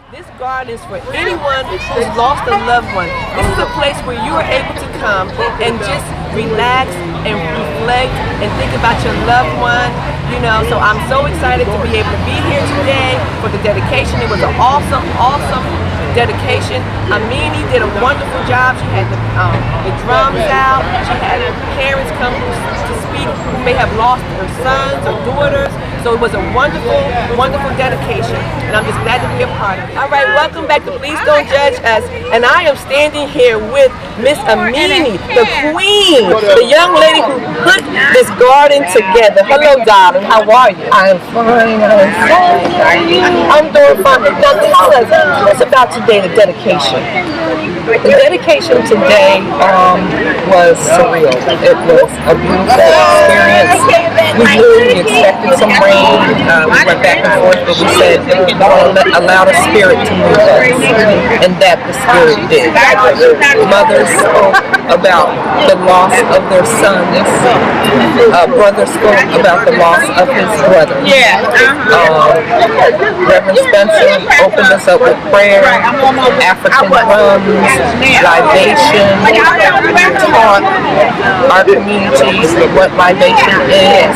This garden is for anyone who's lost a loved one. This is a place where you are able to come and just relax and reflect and think about your loved one. You know, so I'm so excited to be able to be here today for the dedication. It was an awesome dedication. Amini did a wonderful job. She had the drums out. She had parents come to speak who may have lost their sons or daughters. So it was a wonderful dedication, and I'm just glad to be a part of it. All right, welcome back to Please Don't Judge Us, and I am standing here with Miss Amini, the queen, the young lady who put this garden together. Hello, darling. How are you? I'm fine. I'm doing fine. Now tell us about today, the dedication. The dedication today was surreal. It was a beautiful experience. We really expected some rain. We went back and forth, but we said we want to allow the Spirit to move us, and that the Spirit did. Mothers spoke about the loss of their sons. Brother spoke about the loss of his brother. Reverend Spencer opened us up with prayer, African drums, libation, taught our communities what libation is.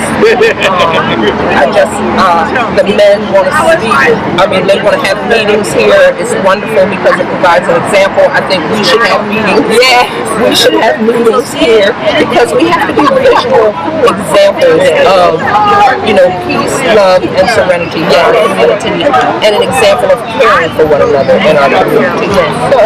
The men want to speak. I mean, they want to have meetings here. It's wonderful because it provides an example. I think we should have meetings. Yeah, we should have meetings here because we have to be visual examples of, peace, love, and serenity in our community, and an example of caring for one another in our community. So,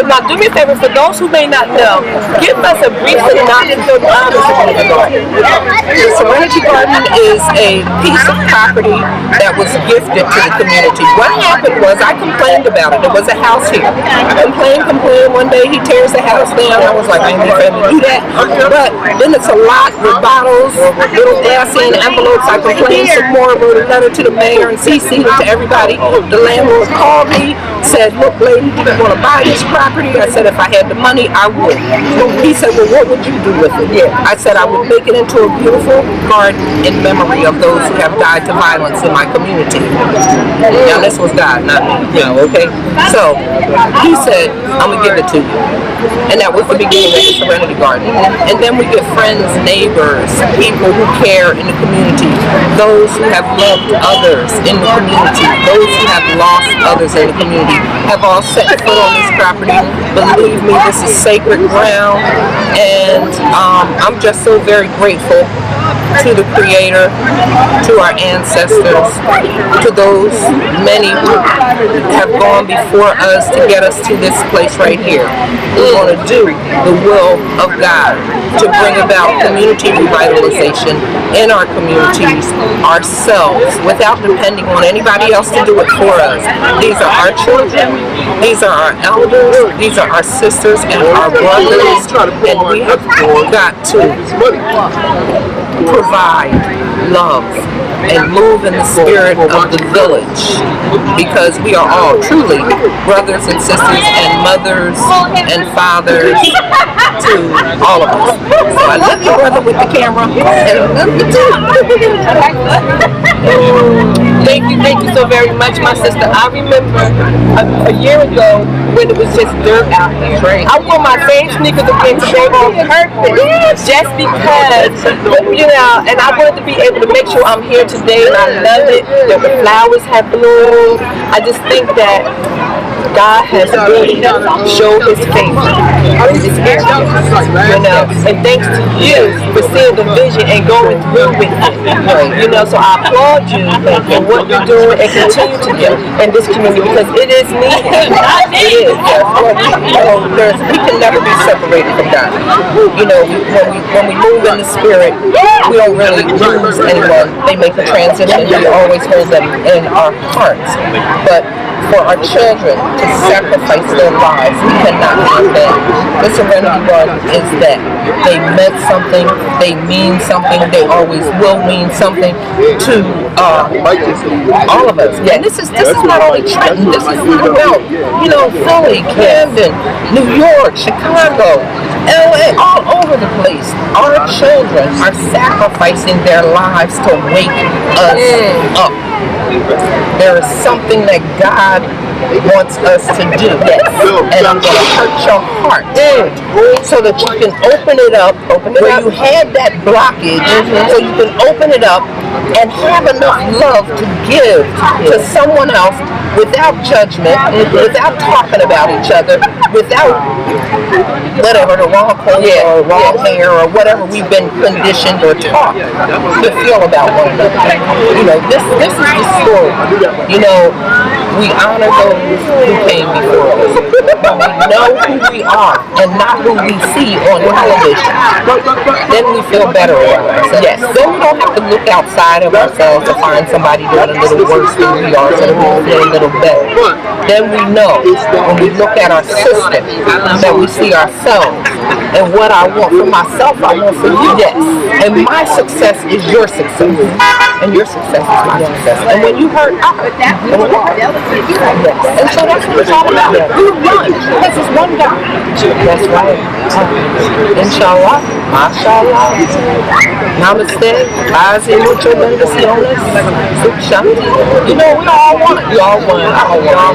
now do me a favor, for those who may not know, give us a brief synopsis of the Serenity Garden. The Serenity Garden is a piece of property that was gifted to the community. What happened was I complained about it. There was a house here. I complained. One day he tears the house down. I was like, I ain't going to do that. But then it's a lot with bottles, little glass in envelopes. I complained some more, wrote a letter to the mayor and CC'd it to everybody. The landlord called me, said, look, lady, do you want to buy this property? I said, if I had the money, I would. He said, well, what would you do with it? I said, I would make it into a beautiful garden in memory of those who have died to violence in my community. Now, this was God, not me. Okay? So, he said, I'm going to give it to you. And that was the beginning of the Serenity Garden. And then we get friends, neighbors, people who care in the community, those who have loved others in the community, those who have lost others in the community, have all set foot on this property. Believe me, this is sacred ground, and I'm just so very grateful to the Creator, to our ancestors, to those many who have gone before us to get us to this place right here. We want to do the will of God to bring about community revitalization in our communities ourselves without depending on anybody else to do it for us. These are our children, these are our elders, these are our sisters and our brothers, and we have got to provide love and move in the spirit of the village, because we are all truly brothers and sisters and mothers and fathers to all of us. So I love you, brother, with the camera, and I love you too. Thank you so very much, my sister. I remember a year ago when it was just dirt out here. I wore my same sneakers again today on purpose, just because, and I wanted to be able to make sure I'm here today, and I love it that the flowers have bloomed. I just think that God has really showed His favor in this area, and thanks to you for seeing the vision and going through with it, so I applaud you for what you're doing and continue to do in this community, because it is needed. It is. We can never be separated from God. When we move in the Spirit, we don't really lose anyone. They make the transition. We always hold them in our hearts. But for our children to sacrifice their lives, we cannot have that. The Serenity Garden is that. They meant something, they mean something, they always will mean something to all of us. Yeah, and this is not only Trenton, this is about, Philly, Camden, New York, Chicago, LA, all over the place. Our children are sacrificing their lives to wake us up. There is something that God wants us to do. Yes. And I'm going to hurt your heart so that you can open it up where you had that blockage, so you can open it up and have enough love to give to someone else without judgment, without talking about each other, without whatever, the wrong clothes or wrong hair or whatever we've been conditioned or taught to feel about one another. You know, this is the story. You know, we honor those who came before us. When we know who we are and not who we see on television, then we feel better about ourselves. Yes. Then we don't have to look outside of ourselves to find somebody doing a little worse than we are so that we feel a little better. Then we know when we look at our system that we see ourselves. And what I want for myself, I want for you. Yes. And my success is your success. And your success is my success. And when you hurt, I hurt. And so that's what it's all about. We run. Because it's one God. That's right. Inshallah. Mashallah. Namaste. Azim mucho bendiciones. Shanti. You know, we all one. We all one. All one.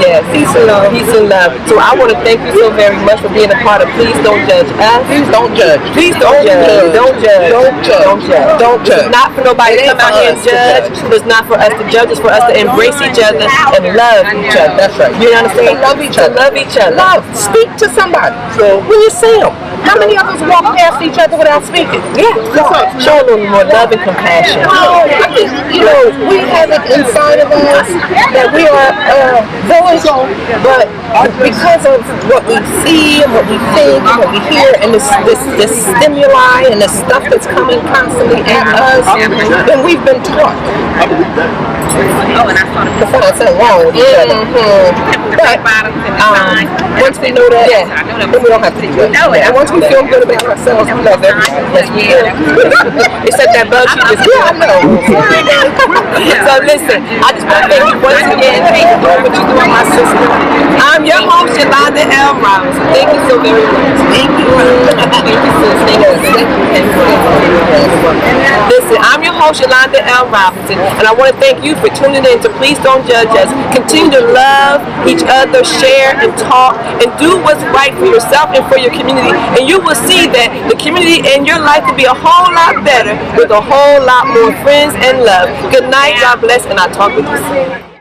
Yes. Peace and love. Peace and love. So I want to thank you so very much for being a part of Please Don't Judge Us. Please don't judge. Please don't judge. Don't judge. Don't judge. Don't judge. Don't judge. It's not for nobody to come out here and judge. It's not for us to judge. It's for us to embrace each other and love each other. That's right. You understand? Love each other. Love each other. Love. Speak to somebody. So when you see them, how many of us walk past each other without speaking? Yeah. Show a little more love and compassion. You know, we have it inside of us that we are village, but because of what we see and what we think and what we hear and this stimuli and this stuff that's coming constantly at us, then we've been taught to find something wrong with each other. But once we know that, then we don't have to do it. And once we feel good about ourselves, we love everybody. Yes, we do. Except that bug she just I know. So listen, I just want to thank you once again. Thank you for what you're doing, my sister. I'm your host, Yolanda L. Robinson. Thank you so very much. Thank you. Thank you, sis. Thank you. Listen, I'm your host, Yolanda L. Robinson, and I want to thank you for tuning in to Please Don't Judge Us. Continue to love each other, share and talk, and do what's right for yourself and for your community, and you will see that the community in your life will be a whole lot better with a whole lot more friends and love. Good night, God bless, and I'll talk with you soon.